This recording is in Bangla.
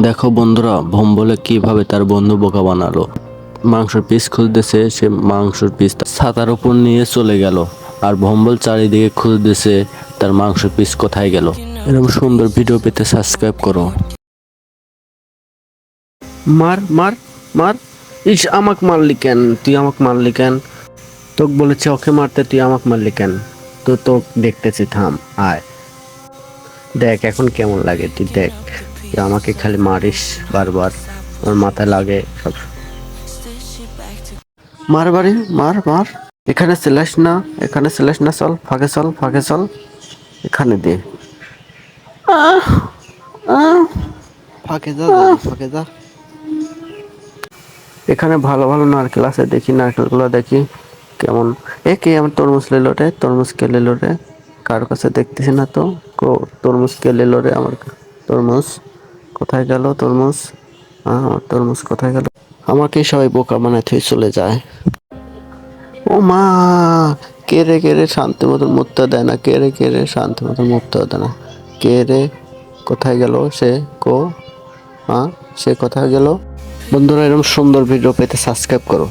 দেখো বন্ধুরা, ভম্বলে কিভাবে তার বন্ধু বোকা বানালো। মাংসের পিস খুঁজতেছে, সে মাংসের পিস ছাতার উপর নিয়ে চলে গেল। আর ভম্বল চারিদিকে খুঁজতেছে তার মাংসের পিস কোথায় গেল। এরকম সুন্দর ভিডিও পেতে সাবস্ক্রাইব করো। মার মার মার। ইস, আমাকে মারলি কেন? তুই আমাকে মারলি কেন? তোকে বলেছে ওকে মারতে, তুই আমাকে মারলি কেন? তো তোকে দেখতেছি, থাম, আয় দেখ এখন কেমন লাগে। তুই দেখ, তুই আমাকে খালি মারিস বারবার, আমার মাথায় লাগে সব। মার বাড়ি, মার মার। এখানে চলাস না, এখানে চলাস না, চল ফাঁকে চল, ফাঁকে চল, এখানে দে। আহ, আহ, ফাঁকে যা, ফাঁকে যা। এখানে ভালো ভালো নারকেল আছে, দেখি নারকেলগুলো দেখি কেমন। এ কে আমার তরমুজ লেলো রে? তরমুজ কে লেলো রে? কার কাছে দেখতেছি না তো। তরমুজ কে লেলো রে আমার? তরমুজ কোথায় গেল? তরমুজ, আমার তরমুজ কোথায় গেল? আমাকে সবাই বোকা বানায় থুই চলে যায়। ও মা, কে রে কে রে? শান্তি মতন মুততে দেয় না, কে রে কে রে? শান্তি মতন মুততে দেয় না, কে রে? কোথায় গেল সে? কো, সে কোথায় গেল? বন্ধুরা, এরকম সুন্দর ভিডিও পেতে সাবস্ক্রাইব করো।